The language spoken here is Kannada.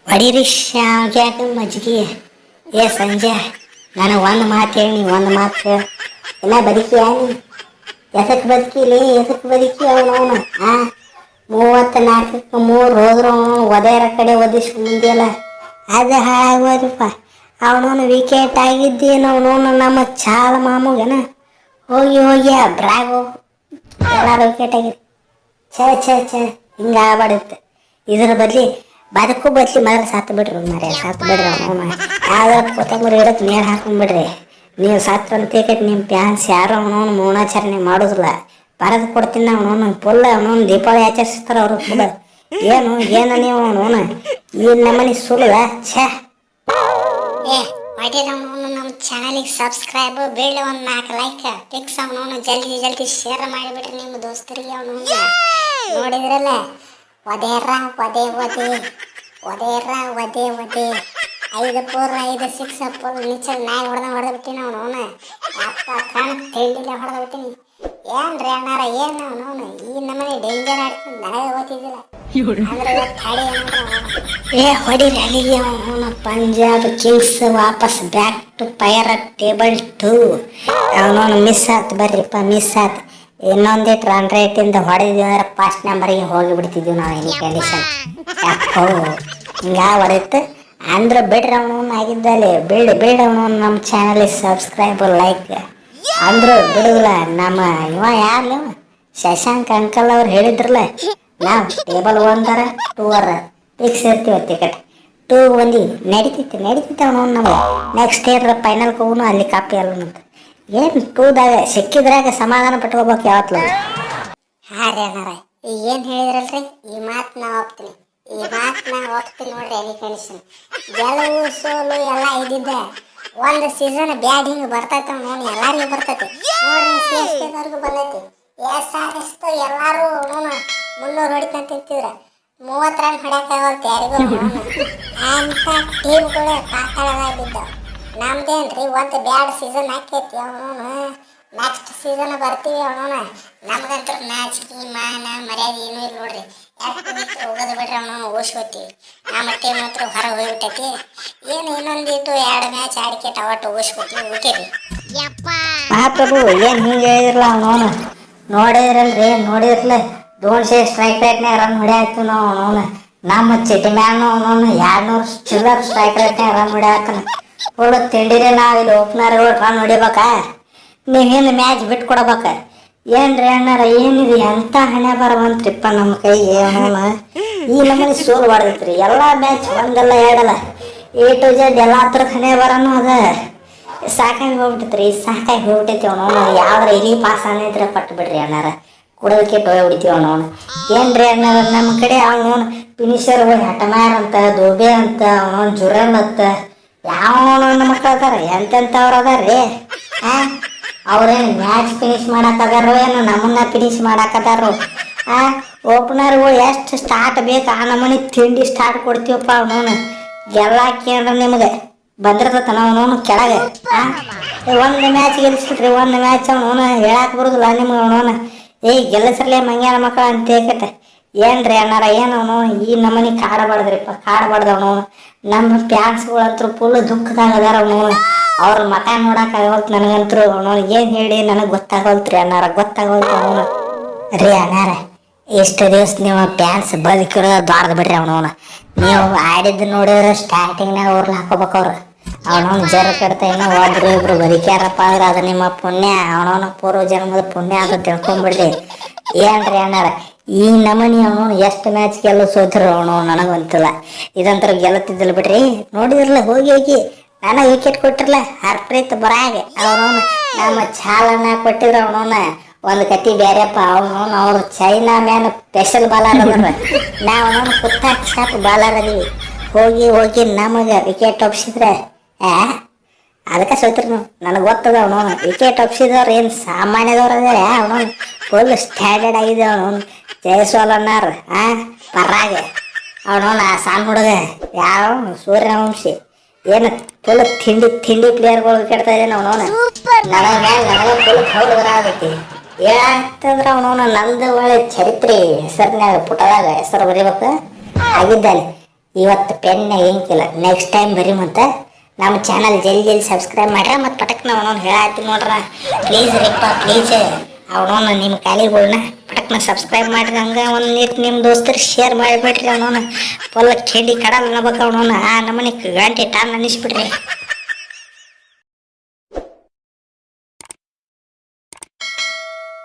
ಹೊಡೀರಿ ಶಾವ್ಗ್ಯಾಗ ಮಜ್ಜಿಗೆ. ಸಂಜೆ ನನಗೆ ಒಂದು ಮಾತು ಹೇಳಿ, ಒಂದು ಮಾತು ಹೇಳಿ. ಎಲ್ಲ ಬದುಕಿ ನೀ ಎದಕ್ಕೆ ಬದುಕಿಲಿ, ಎದಕ್ಕೆ ಬದುಕಿ ಅವನವನು 34ಕ್ಕೆ 3 ಹೋದ್ರು ಅವನು ಒದೆಯರ ಕಡೆ ಒದಿಸಿ ಮುಂದೆಲ್ಲ ಅದು ಹಾಳಾಗೋದಪ್ಪ. ಅವನವನು ವಿಕೆಟ್ ಆಗಿದ್ದೇನು ಅವನವನು ನಮ್ಮ ಚಾಲ ಮಾಮೂಗನ ಹೋಗಿ ಹೋಗಿ ಆ ಬ್ರಾಗು ಎಲ್ಲರೂ ವಿಕೆಟ್ ಆಗಿದೆ. ಛೇ ಹಿಂಗೆ ಆಗ್ಬಾರ್ದಿತ್ತು. ಇದ್ರ ಬದಲಿ ಬದುಕು ಬದಲಿ ಮೊದಲು ಸತ್ತು ಬಿಡ್ರಿ ಮರೆ, ಸತ್ತು ಬಿಡ್ರಿ ಅವನು. ಯಾವ್ದಾರು ಕೊತ್ತಂಬರಿ ಗಿಡಕ್ಕೆ ನೀರು ಹಾಕೊಂಡ್ಬಿಡ್ರಿ. ನೀವು ಸತ್ತು ಅಂತ ತಿಳ್ಕೈತಿ ನಿಮ್ಮ ಫ್ಯಾನ್ಸ್ ಯಾರು ಅವನವನು ಮೌನಾಚರಣೆ ಮಾಡೋದಿಲ್ಲ. ಬರೆದು ಕೊಡ್ತೀನಿ ಅವನವನು ಫುಲ್ ಅವನವನು ದೀಪಾವಳಿ ಆಚರಿಸ್ತಾರೆ ಅವರು ಫುಲ್. ಏನು ನೀವು ಅವನವನು ಈ ನಮ್ಮನೆ ಸುಳ್ಳ. ಛೇ ಹೊಡಿದವನು ನಮ್ಮ ಚಾನಲಿಗೆ ಸಬ್ಸ್ಕ್ರೈಬ್, ಬೀಳ ಒಂದು 4 ಲೈಕ್ ಫಿಕ್ಸ್. ಅವನವನು ಜಲ್ದಿ ಶೇರ್ ಮಾಡಿಬಿಟ್ರಿ ನಿಮ್ಮ ದೋಸ್ತರಿಗೆ. ಅವನು ನೋಡಿದ್ರಲ್ಲ, ಒದೇರ ಒದೆ 5 4 5 6 ಫುಲ್ ನಿಚ್ಚಲ್ ನಾಯಿ ಹೊಡೆದು ಬಿಟ್ಟಿನಿ ಅವನವನು. ಅಪ್ಪ ಕಣ್ ತಿಂಡಿಲ್ಲ ಹೊಡೆದು ಬಿಟ್ಟಿನಿ. ಏನ್ರಿ ಅಣ್ಣಾರ ಏನು ಅವನವನು ಈ ನಮ್ಮನೆ ಡೇಂಜರ್ ಆಡ್ತೀನಿ, ನನಗೆ ಗೊತ್ತಿದ್ದಿಲ್ಲ. ಹೊಡಿರಿ ಅಲ್ಲಿಗೆ ಅವನು. ಪಂಜಾಬ್ ಕಿಂಗ್ಸ್ ವಾಪಸ್ ಬ್ಯಾಕ್ ಟು ಫೈರ್ ಟೇಬಲ್ 2. ಅವನವನು ಮಿಸ್ ಆಯ್ತು, ಬರ್ರಿಪ್ಪ ಮಿಸ್ ಆಯ್ತು. ಇನ್ನೊಂದಿಟ್ಟು ರನ್ ರೇಟಿಂದ ಹೊಡೆದಿದ್ರೆ ಫಸ್ಟ್ ನಂಬರ್ಗೆ ಹೋಗಿಬಿಡ್ತಿದ್ವಿ ನಾವು. ಎನಿ ಕಂಡೀಷನ್ ಯಾಕೋ ಹಿಂಗೆ ಹೊಡೆಯುತ್ತೆ ಅಂದ್ರೆ ಬಿಡ್ರಿ ಅವನವನು ಆಗಿದ್ದಲ್ಲಿ. ಬಿಡ್ ಅವನವನು ನಮ್ಮ ಚಾನಲಿಗೆ ಸಬ್ಸ್ಕ್ರೈಬ್ ಲೈಕ್ ಅಂದ್ರು ಬಿಡುದಿಲ್ಲ. ನಮ್ಮ ಇವ ಯಾರು ನೀವು ಶಶಾಂಕ್ ಅಂಕಲ್ ಅವ್ರು ಹೇಳಿದ್ರಲ್ಲ, ನಾವು ಟೇಬಲ್ 1 2 ಫಿಕ್ಸ್ ಇರ್ತೀವಿ ಟಿಕೆಟ್. 2 ಬಂದು ನಡೀತಿತ್ತು ಅವನು. ನಮಗೆ ನೆಕ್ಸ್ಟ್ ಇಯರ್ ಫೈನಲ್ಗೆ ಹೋಗೋನು, ಅಲ್ಲಿ ಕಾಪಿ ಅಲ್ಲಂತ. ಏನು 2ದಾಗ ಸಿಕ್ಕಿದ್ರಾಗ ಸಮಾಧಾನ ಪಟ್ಕೋಬೇಕು ಯಾವತ್ತಲ್ಲ. ರೀ ಅಣ್ಣಾರ ಈಗ ಏನು ಹೇಳಿದ್ರಲ್ರಿ, ಈ ಮಾತು ನಾ ಹೋಗ್ತೀನಿ ನೋಡ್ರಿ. ಎನಿ ಕಂಡೀಷನ್ ಗೆಲುವು ಸೋಲು ಎಲ್ಲ ಇದ್ದಿದ್ದೆ. ಒಂದು ಸೀಸನ್ ಬ್ಯಾಡ್ ಹಿಂಗೆ ಬರ್ತೈತೆ ನೋಡಿ, ಎಲ್ಲರಿಗೂ ಬರ್ತೈತಿ ನೋಡ್ರಿ. CSKದವ್ರಿಗೂ ಬಂದೈತಿ. SRS ಎಲ್ಲರೂ 300 ಹೊಡಿತಂತ ತಿಂತಿದ್ರೆ 30 ರನ್ ಹೊಡ್ಯಾಕಾಗಲ್ತು ಯಾರಿಗೂ. ಅಂತ ಟೀಮ್ಗಳು ಪಾತಾಳದಾಗ ಬಿದ್ದಾವ. ನಮ್ದೇನ್ರಿ ಒಂದು ಬ್ಯಾಡ್ ಸೀಸನ್ ಹಾಕೈತಿ. ಅವನು ನೆಕ್ಸ್ಟ್ ಸೀಸನ್ ಬರ್ತೀವಿ. ಅವನು ನಮ್ಗಂತೂ ನಾಚಿಕೆ ಮಾನ ಮರ್ಯಾದೆ ಏನೂ ಇಲ್ಲ ನೋಡ್ರಿ. ಹೋಗೋದು ಬಿಡ್ರಿ ಅವನು ಓಸ್ಕೋತೀವಿ. ನಮ್ಮ ಟೀಮ್ ಹತ್ರ ಹೊರ ಹೋಗ್ಬಿಟ್ಟೈತಿ. ಇನ್ನೊಂದಿಟ್ಟು 2 ಮ್ಯಾಚ್ ಆಡಿಕೆ ಟವಟ್ಟು ಓಸ್ಕೋತೀವಿ. ಓಕೆ ರೀ ಮಹಾಪ್ರಭು ಏನು ಹಿಂಗೆ ಹೇಳಿದ್ರಲ್ಲ ಅವನವನು. ನೋಡಿದ್ರಲ್ಲ ದೋನ್ಸೆ ಸ್ಟ್ರೈಕ್ ರೇಟ್ನಾಗ ರನ್ ಹೊಡ್ಯಾಕ್ತೀವಿ ನಾವು ಅವನು. ನಮ್ಮ ಚಿಟಿ ಮ್ಯಾನು ಅವನವನು 200 ಚಿಲ್ಲರ್ ಸ್ಟ್ರೈಕ್ ರೇಟ್ನಾಗ ರನ್ ಹೊಡ್ಯಾಕನ ಫುಲ್ ತಿಂಡಿರಿ. ನಾವು ಇಲ್ಲಿ ಓಪನರ್ಗಳು ರನ್ ಹೊಡಿಬೇಕಾ, ನೀವು ಹಿಂದೆ ಮ್ಯಾಚ್ ಬಿಟ್ಟು ಕೊಡ್ಬೇಕ. ಏನ್ರಿ ಅಣ್ಣಾರ ಏನಿದೆ ಎಂಥ ಹಣೆ ಬರವಂತ್ರಿಪ್ಪ ನಮ್ಮ ಕೈಗೆ. ಅವನು ಈ ನಮ್ಮನೆ ಸೋಲು ಹೊಡೆದೈತ್ರಿ. ಎಲ್ಲ ಮ್ಯಾಚ್ ಒಂದಲ್ಲ ಎರಡಲ್ಲ A to Z ಎಲ್ಲ ಥರದ ಹಣೆ ಬರೋನು ಅದ. ಸಾಕಾಗಿ ಹೋಗ್ಬಿಟ್ಟೈತಿ ಅವನು. ಯಾವ್ದಾರ ಇಲ್ಲಿ ಪಾಸ್ ಅನ್ನಿದ್ರೆ ಕೊಟ್ಟು ಬಿಡ್ರಿ ಅಣ್ಣಾರ, ಕುಡೋದಕ್ಕೆ ಟೊಯ್ ಹೊಡಿತೀವಿ ಅವನವನು. ಏನ್ರಿ ಅಣ್ಣಾರ ನಮ್ಮ ಕಡೆ ಅವನವನು ಫಿನಿಷರ್ ಹಟಮಾರ್ ಅಂತ, ದೋಬೆ ಅಂತ, ಅವನವನು ಜುರಲ್ ಅಂತ ಯಾವ ಮಕ್ಕಳು ಅದಾರ, ಎಂತೆಂಥವ್ರು ಅದಾರ್ರಿ. ಅವ್ರೇನು ಮ್ಯಾಚ್ ಫಿನಿಶ್ ಮಾಡಕ್ಕದಾರೋ ಏನು ನಮ್ಮನ್ನ ಫಿನಿಶ್ ಮಾಡಕ್ಕದಾರೋ. ಓಪನರ್ಗಳು ಎಷ್ಟು ಸ್ಟಾರ್ಟ್ ಬೇಕು ಆ ನಮ್ಮನೆ ತಿಂಡಿ ಸ್ಟಾರ್ಟ್ ಕೊಡ್ತೀವಪ್ಪ. ಅವನವನು ಗೆಲ್ಲಾಕೇನ್ರ ನಿಮಗೆ ಬಂದಿರ್ತತನ ಅವನವನು ಕೆಳಗೆ. ಒಂದು ಮ್ಯಾಚ್ ಗೆಲ್ಸ್ಬಿಟ್ರಿ, ಒಂದು ಮ್ಯಾಚ್ ಅವನವನು ಹೇಳಕ್ಕೆ ಬರೋದಿಲ್ಲ ನಿಮ್ಗೆ. ಅವನವನು ಗೆಲ್ಲಿಸ್ರಲೇ ಮಂಗ್ಯಾನ ಮಕ್ಕಳು ಅಂತ ಹೇಳ್ಕತ್ತೆ. ಏನ್ರಿ ಅಣ್ಣಾರ ಏನು ಅವನು ಈ ನಮ್ಮನೆ ಕಾಡಬಾರ್ದ್ರಿಪ್ಪ, ಕಾಡಬಾರ್ದು ಅವನವನು. ನಮ್ಮ ಫ್ಯಾನ್ಸ್ಗಳಂತೂ ಫುಲ್ ದುಃಖದಾಗ ಅದಾರ ಅವನವನು. ಅವ್ರ ಮಠ ನೋಡಕ್ಕಾಗಲ್ತು ನನಗಂತೂ. ಅವನವನು ಏನು ಹೇಳಿ ನನಗೆ ಗೊತ್ತಾಗಲ್ತ್ರಿ ಅಣ್ಣಾರ, ಗೊತ್ತಾಗಲ್ತು ಅವನು. ರೀ ಅಣ್ಣಾರ ಎಷ್ಟು ದಿವಸ ನೀವು ಫ್ಯಾನ್ಸ್ ಬದುಕಿರೋದು ದೊಡ್ದು ಬಿಡ್ರಿ ಅವನವನು. ನೀವು ಆಡಿದ್ದು ನೋಡಿದ್ರೆ ಸ್ಟಾರ್ಟಿಂಗ್ನಾಗ ಅವ್ರನ್ನ ಹಾಕೋಬೇಕು. ಅವನವನು ಜರ ಕಡ್ತಾ ಇನ್ನೂ ಒಬ್ರು ಬದುಕ್ಯಾರಪ್ಪ ಅಂದ್ರೆ ಅದು ನಿಮ್ಮ ಪುಣ್ಯ. ಅವನವನ ಪೂರ್ವ ಜನ್ಮದ ಪುಣ್ಯ ಅಂತ ತಿಳ್ಕೊಂಡ್ಬಿಡ್ರಿ. ಏನ್ರಿ ಅಣ್ಣಾರ ಈ ನಮನಿ ಅವನು ಎಷ್ಟು ಮ್ಯಾಚ್ ಸೋತರು ಅವನವನು ನನಗಂತಿಲ್ಲ. ಇದಂತರ ಗೆಲ್ಲುತ್ತಿದ್ದಿಲ್ಲ ಬಿಡ್ರಿ. ನೋಡಿದ್ರಲ್ಲ ಹೋಗಿ ನನಗೆ ವಿಕೆಟ್ ಕೊಟ್ಟಿರಲ್ಲ ಹರ್ಪ್ರೀತ್ ಬರಾಗೆ. ಅವನವನು ನಮ್ಮ ಚಾಲನ ಕೊಟ್ಟಿದ್ರು. ಅವನವನ ಒಂದು ಕತಿ ಬೇರೆಪ್ಪ. ಅವನವನು ಅವ್ರು ಚೈನಾ ಮ್ಯಾನ್ ಸ್ಪೆಷಲ್ ಬಾಲರ್ ಅದ್ರ, ನಾವು ಅವನವನು ಕುತ್ತಾಕ್ ಶಾಪ್ ಬಾಲರ್ ಅದೀವಿ. ಹೋಗಿ ನಮಗೆ ವಿಕೆಟ್ ಒಪ್ಸಿದ್ರೆ ಅದಕ್ಕೆ ಸೋತ್ರಿ ನೀವು. ನನಗೆ ಗೊತ್ತದ ಅವನವನು ವಿಕೆಟ್ ಒಪ್ಸಿದವ್ರು ಏನು ಸಾಮಾನ್ಯದವ್ರು ಅದೇ. ಅವನವನು ಫುಲ್ ಸ್ಟ್ಯಾಂಡರ್ಡ್ ಆಗಿದೆ. ಅವನವನು ಜಯಸ್ವಾಲ್ ಅನ್ನಾರ ಪರ್ರಾಗೆ. ಅವನವನು ಆ ಸಣ್ಣ ಹುಡುಗ ಯಾವ ಸೂರ್ಯವಂಶಿ ಏನು ಫುಲ್ ತಿಂಡಿ ಪ್ಲೇಯರ್ಗಳು ಕೆಡ್ತಾ ಇದ್ದೇನೆ. ಅವನವನು ನನಗೆ ಫುಲ್ ಹೌದ್ರ ಆಗೈತಿ. ಏನಂತಂದ್ರೆ ಅವನವನು ನಂದು ಒಳ್ಳೆ ಚರಿತ್ರೆ ಹೆಸರಿನಾಗ ಪುಟದಾಗ ಹೆಸರು ಬರೀಬೇಕು ಆಗಿದ್ದಾನೆ. ಇವತ್ತು ಪೆನ್ ಹೆಂಗಿಲ್ಲ, ನೆಕ್ಸ್ಟ್ ಟೈಮ್ ಬರೀ ಮತ್ತೆ ನಮ್ಮ ಚಾನಲ್ ಜಲ್ದಿ ಸಬ್ಸ್ಕ್ರೈಬ್ ಮಾಡ್ರಿ ಮತ್ತು ಪಟಕ್ನ ಅವನವ್ನು ಹೇಳತ್ತೀನಿ ನೋಡ್ರ. ಪ್ಲೀಸ್ ರೀಪ್ಪ ಪ್ಲೀಸ್, ಅವನವನ್ನ ನಿಮ್ಮ ಖಾಲಿಗಳ್ನ ಪಟಕ್ನ ಸಬ್ಸ್ಕ್ರೈಬ್ ಮಾಡ್ರಿ. ಹಂಗೆ ಒಂದು ನೀರು ನಿಮ್ಮ ದೋಸ್ತರಿಗೆ ಶೇರ್ ಮಾಡಿಬಿಡ್ರಿ. ಅವನವನ್ನ ಪೊಲ್ಲ ಚಂಡಿ ಕಡಲ್ ಅನ್ನಬೇಕು. ಅವನವನ್ನ ಆ ನಮ್ಮನೆ ಗಂಟೆ ಟಾನ್ ಅನ್ನಿಸ್ಬಿಡ್ರಿ.